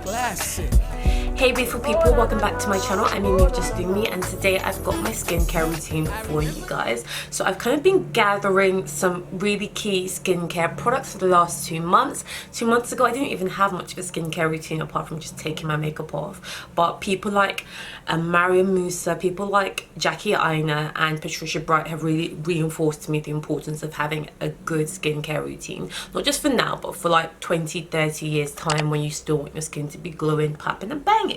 Classic. Hey beautiful people, welcome back to my channel. I'm Amy of Just Doing Me, and today I've got my skincare routine for you guys. So I've kind of been gathering some really key skincare products for the last 2 months. 2 months ago I didn't even have much of a skincare routine apart from just taking my makeup off. But people like Mariam Musa, people like Jackie Aina and Patricia Bright have really reinforced to me the importance of having a good skincare routine. Not just for now, but for like 20-30 years time when you still want your skin to be glowing, popping and banging.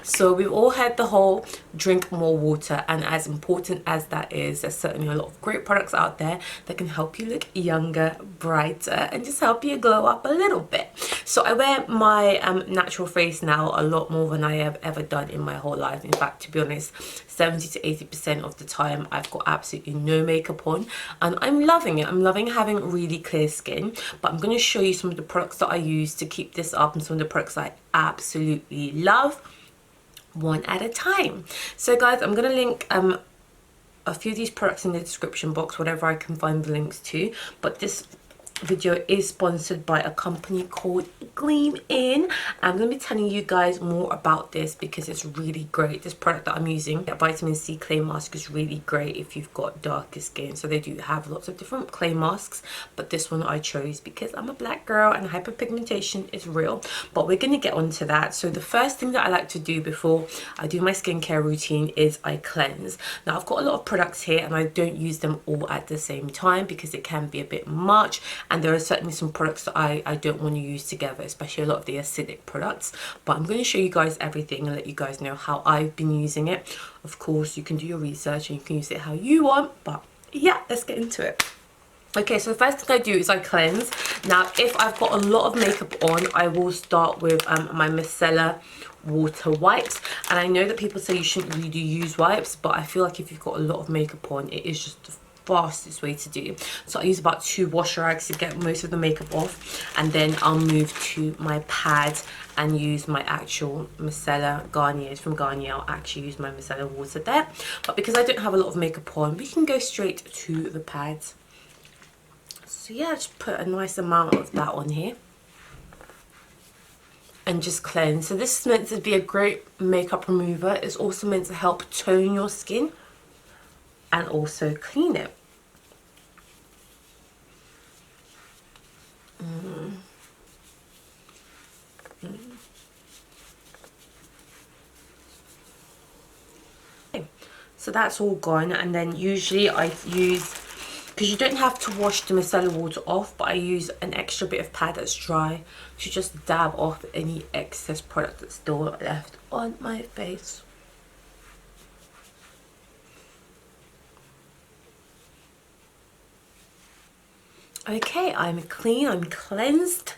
So we've all heard the whole drink more water, and as important as that is, there's certainly a lot of great products out there that can help you look younger, brighter, and just help you glow up a little bit. So I wear my natural face now a lot more than I have ever done in my whole life. In fact, to be honest, 70 to 80% of the time I've got absolutely no makeup on, and I'm loving it. I'm loving having really clear skin. But I'm going to show you some of the products that I use to keep this up and some of the products I absolutely love, one at a time. So guys, I'm going to link a few of these products in the description box, whatever I can find the links to. But this video is sponsored by a company called GLEAMIN. I'm going to be telling you guys more about this because it's really great. This product that I'm using, a vitamin C clay mask, is really great if you've got darker skin. So they do have lots of different clay masks, but this one I chose because I'm a black girl and hyperpigmentation is real. But we're going to get onto that. So the first thing that I like to do before I do my skincare routine is I cleanse. Now I've got a lot of products here and I don't use them all at the same time because it can be a bit much. And there are certainly some products that I don't want to use together, especially a lot of the acidic products. But I'm going to show you guys everything and let you guys know how I've been using it. Of course, you can do your research and you can use it how you want. But yeah, let's get into it. Okay, so the first thing I do is I cleanse. Now, if I've got a lot of makeup on, I will start with my micellar water wipes. And I know that people say you shouldn't really use wipes, but I feel like if you've got a lot of makeup on, it is just the fastest way to do. So I use about 2 wash rags to get most of the makeup off, and then I'll move to my pad and use my actual micellar Garnier's from Garnier. I'll actually use my micellar water there, but because I don't have a lot of makeup on, we can go straight to the pads. So yeah, just put a nice amount of that on here and just cleanse. So this is meant to be a great makeup remover. It's also meant to help tone your skin and also clean it. Okay. So that's all gone, and then usually I use, because you don't have to wash the micellar water off, but I use an extra bit of pad that's dry to just dab off any excess product that's still left on my face. Okay, I'm clean, I'm cleansed,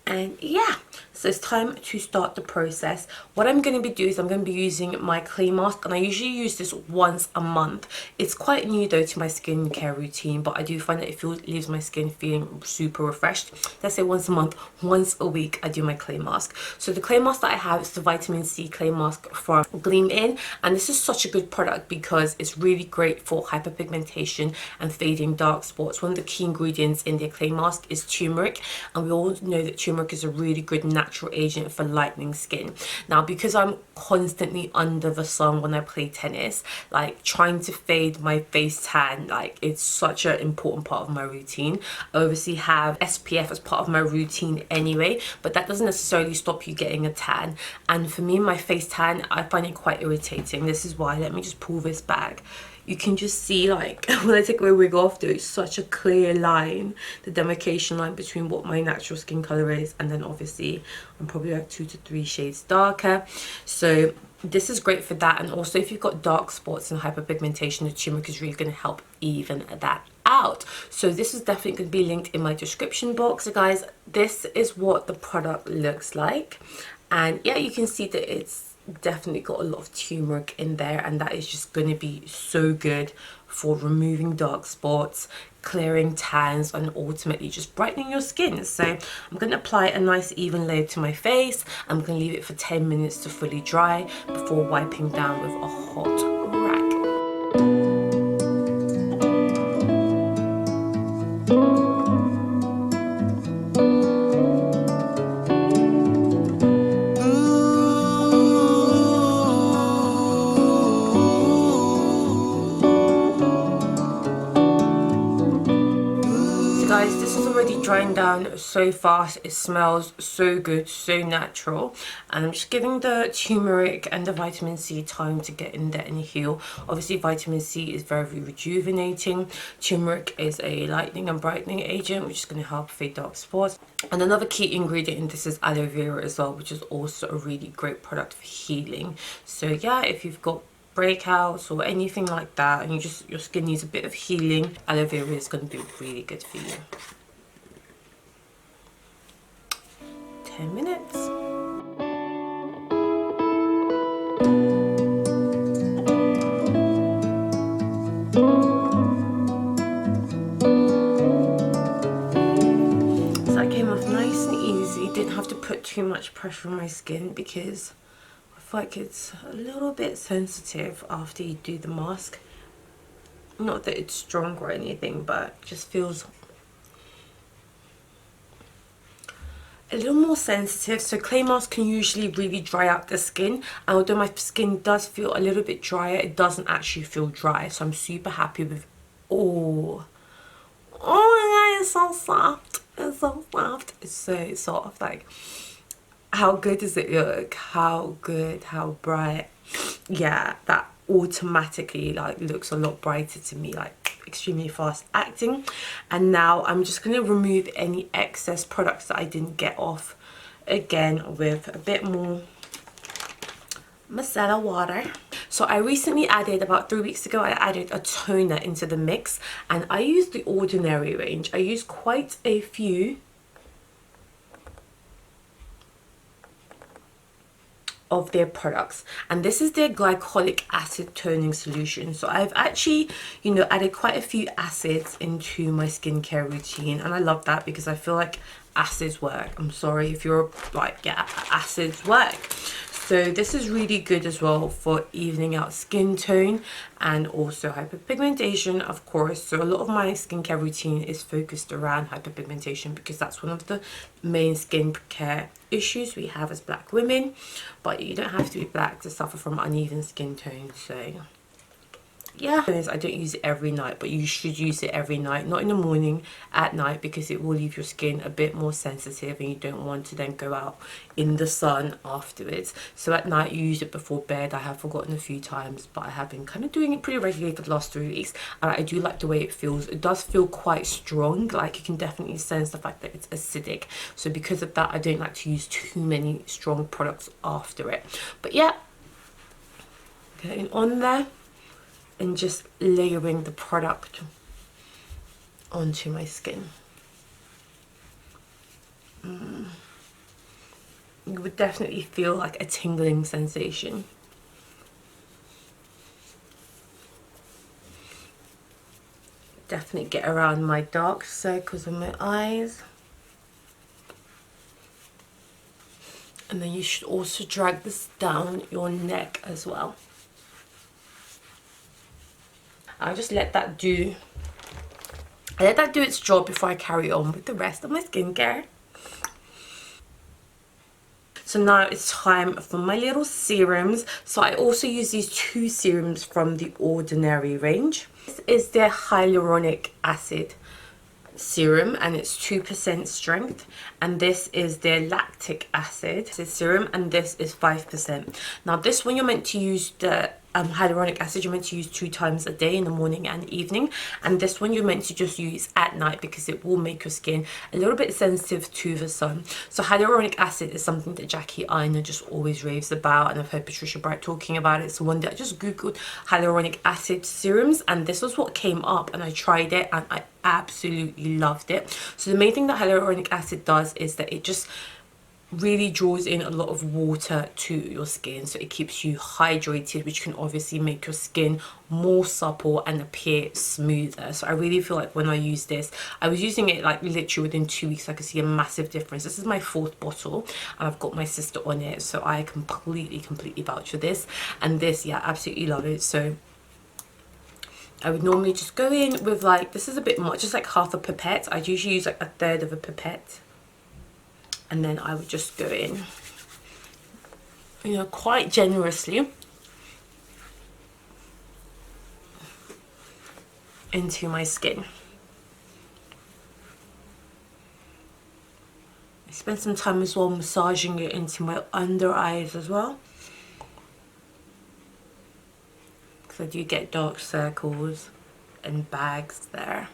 and yeah, so it's time to start the process. What I'm going to be doing is I'm going to be using my clay mask, and I usually use this once a month. It's quite new though to my skincare routine, but I do find that it leaves my skin feeling super refreshed. Let's say once a month, once a week I do my clay mask. So the clay mask that I have is the vitamin C clay mask from GLEAMIN, and this is such a good product because it's really great for hyperpigmentation and fading dark spots. One of the key ingredients in their clay mask is turmeric, and we all know that turmeric is a really good natural agent for lightening skin. Now, because I'm constantly under the sun when I play tennis, like trying to fade my face tan, like it's such an important part of my routine. I obviously have SPF as part of my routine anyway, but that doesn't necessarily stop you getting a tan. And for me, my face tan, I find it quite irritating. This is why, let me just pull this back. You can just see, like, when I take my wig off, there is such a clear line, the demarcation line between what my natural skin color is, and then obviously I'm probably like 2 to 3 shades darker. So this is great for that. And also if you've got dark spots and hyperpigmentation, the turmeric is really going to help even that out. So this is definitely going to be linked in my description box. So guys, this is what the product looks like, and yeah, you can see that it's definitely got a lot of turmeric in there, and that is just going to be so good for removing dark spots, clearing tans, and ultimately just brightening your skin. So I'm going to apply a nice even layer to my face. I'm going to leave it for 10 minutes to fully dry before wiping down with a hot rag. drying down so fast. It smells so good, so natural, and I'm just giving the turmeric and the vitamin C time to get in there and heal. Obviously vitamin C is very rejuvenating. Turmeric is a lightening and brightening agent, which is going to help fade dark spots. And another key ingredient in this is aloe vera as well, which is also a really great product for healing. So yeah, if you've got breakouts or anything like that and your skin needs a bit of healing, aloe vera is going to be really good for you. 10 minutes. So that came off nice and easy. Didn't have to put too much pressure on my skin because I feel like it's a little bit sensitive after you do the mask. Not that it's strong or anything, but it just feels a little more sensitive. So clay masks can usually really dry out the skin, and although my skin does feel a little bit drier, it doesn't actually feel dry. So I'm super happy with oh my god, it's so soft. It's so soft. It's so soft. Like, how good does it look? How good, how bright. Yeah, that automatically like looks a lot brighter to me, like extremely fast acting. And now I'm just going to remove any excess products that I didn't get off, again with a bit more micellar water. So I recently added, about 3 weeks ago, I added a toner into the mix, and I used the Ordinary range. I used quite a few of their products, and this is their glycolic acid toning solution. So I've actually, you know, added quite a few acids into my skincare routine, and I love that because I feel like acids work. I'm sorry if you're like, yeah, acids work. So this is really good as well for evening out skin tone and also hyperpigmentation, of course. So a lot of my skincare routine is focused around hyperpigmentation because that's one of the main skincare issues we have as black women. But you don't have to be black to suffer from uneven skin tone. So yeah, I don't use it every night, but you should use it every night, not in the morning, at night, because it will leave your skin a bit more sensitive and you don't want to then go out in the sun afterwards. So at night you use it before bed. I have forgotten a few times, but I have been kind of doing it pretty regularly for the last 3 weeks, and I do like the way it feels. It does feel quite strong, like you can definitely sense the fact that it's acidic. So because of that, I don't like to use too many strong products after it. But yeah, getting on there and just layering the product onto my skin. You would definitely feel like a tingling sensation. Definitely get around my dark circles on my eyes. And then you should also drag this down your neck as well. I'll just let that do its job before I carry on with the rest of my skincare. So now it's time for my little serums. So I also use these 2 serums from the Ordinary range. This is their hyaluronic acid serum, and it's 2% strength, and this is their lactic acid serum, and this is 5%. Now this one, you're meant to use the hyaluronic acid, you're meant to use 2 times a day, in the morning and evening, and this one you're meant to just use at night because it will make your skin a little bit sensitive to the sun. So hyaluronic acid is something that Jackie Aina just always raves about, and I've heard Patricia Bright talking about it. So one day I just googled hyaluronic acid serums, and this was what came up, and I tried it and I absolutely loved it. So the main thing that hyaluronic acid does is that it just really draws in a lot of water to your skin, so it keeps you hydrated, which can obviously make your skin more supple and appear smoother. So I really feel like when I use this, I was using it like literally within 2 weeks, I could see a massive difference. This is my 4th bottle and I've got my sister on it, so I completely vouch for this. And this, yeah, absolutely love it. So I would normally just go in with like, this is a bit much, just like half a pipette. I'd usually use like 1/3 of a pipette, and then I would just go in, you know, quite generously into my skin. spend some time as well massaging it into my under eyes as well, because I do get dark circles and bags there.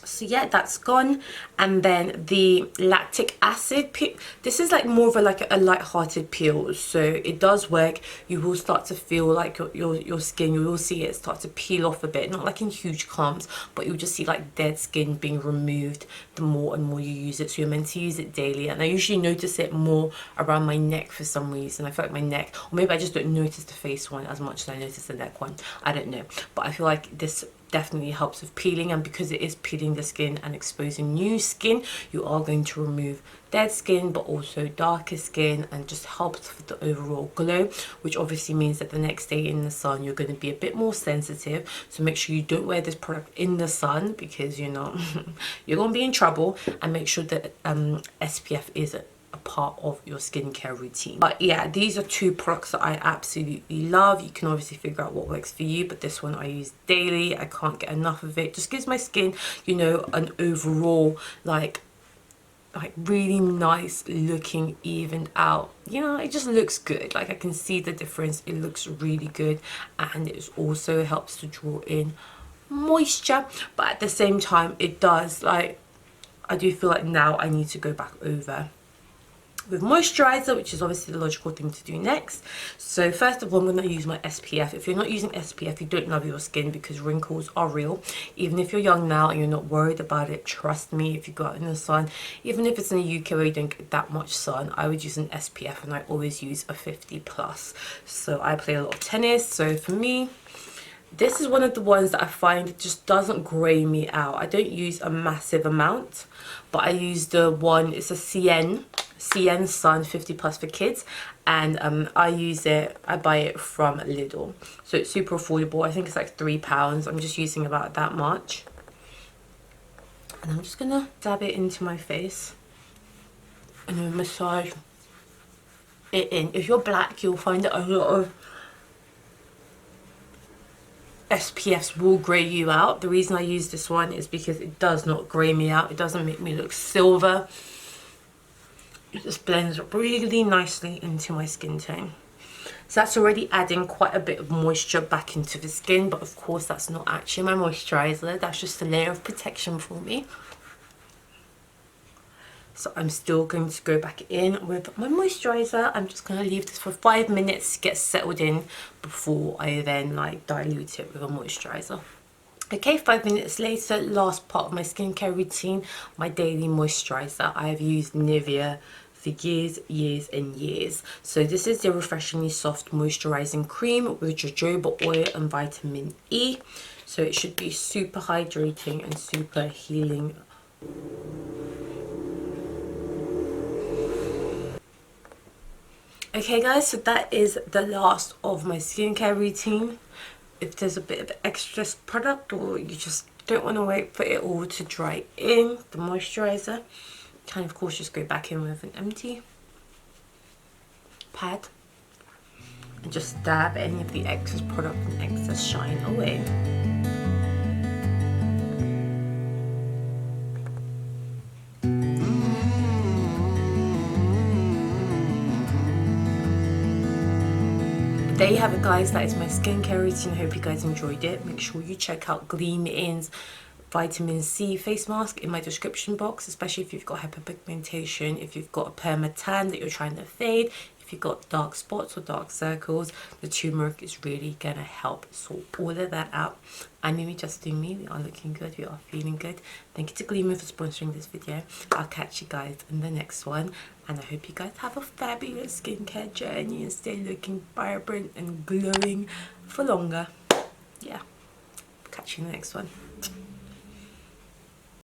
So yeah, that's gone. And then the lactic acid, this is like more of a light-hearted peel, so it does work. You will start to feel like your skin, you will see it start to peel off a bit, not like in huge clumps, but you'll just see like dead skin being removed the more and more you use it. So you're meant to use it daily, and I usually notice it more around my neck for some reason. I feel like my neck, or maybe I just don't notice the face one as much as I notice the neck one, I don't know, but I feel like this definitely helps with peeling, and because it is peeling the skin and exposing new skin, you are going to remove dead skin but also darker skin, and just helps with the overall glow, which obviously means that the next day in the sun you're going to be a bit more sensitive. So make sure you don't wear this product in the sun, because you know you're going to be in trouble, and make sure that SPF is a part of your skincare routine. But yeah, these are two products that I absolutely love. You can obviously figure out what works for you, but this one I use daily. I can't get enough of it. Just gives my skin, you know, an overall like really nice looking, evened out, you know, it just looks good. Like I can see the difference. It looks really good, and it also helps to draw in moisture, but at the same time it does, like, I do feel like now I need to go back over with moisturizer, which is obviously the logical thing to do next. So first of all, I'm going to use my SPF. If you're not using SPF, you don't love your skin, because wrinkles are real. Even if you're young now and you're not worried about it, trust me, if you go out in the sun, even if it's in the UK where you don't get that much sun, I would use an SPF, and I always use a 50 plus. So I play a lot of tennis, so for me, this is one of the ones that I find just doesn't grey me out. I don't use a massive amount, but I use the one, it's a CN Sun 50 plus for kids, and I buy it from Lidl, so it's super affordable. I think it's like £3. I'm just using about that much, and I'm just gonna dab it into my face and then massage it in. If you're black, you'll find that a lot of SPFs will grey you out. The reason I use this one is because it does not grey me out. It doesn't make me look silver. It just blends really nicely into my skin tone. So that's already adding quite a bit of moisture back into the skin, but of course that's not actually my moisturizer. That's just a layer of protection for me. So I'm still going to go back in with my moisturizer. I'm just going to leave this for 5 minutes to get settled in before I then like dilute it with a moisturizer. Okay, 5 minutes later, last part of my skincare routine, my daily moisturizer. I've used Nivea for years and years. So this is the refreshingly soft moisturizing cream with jojoba oil and vitamin E. So it should be super hydrating and super healing. Okay guys, so that is the last of my skincare routine. If there's a bit of extra product, or you just don't want to wait for it all to dry in, the moisturizer, you can of course just go back in with an empty pad and just dab any of the excess product and excess shine away. There you have it guys, that is my skincare routine. I hope you guys enjoyed it. Make sure you check out GLEAMIN's vitamin C face mask in my description box, especially if you've got hyperpigmentation, if you've got a perma-tan that you're trying to fade, if you've got dark spots or dark circles. The turmeric is really gonna help sort all of that out. I'm Mimi, just doing me. We are looking good, we are feeling good. Thank you to GLEAMIN for sponsoring this video. I'll catch you guys in the next one, and I hope you guys have a fabulous skincare journey and stay looking vibrant and glowing for longer. Yeah, catch you in the next one.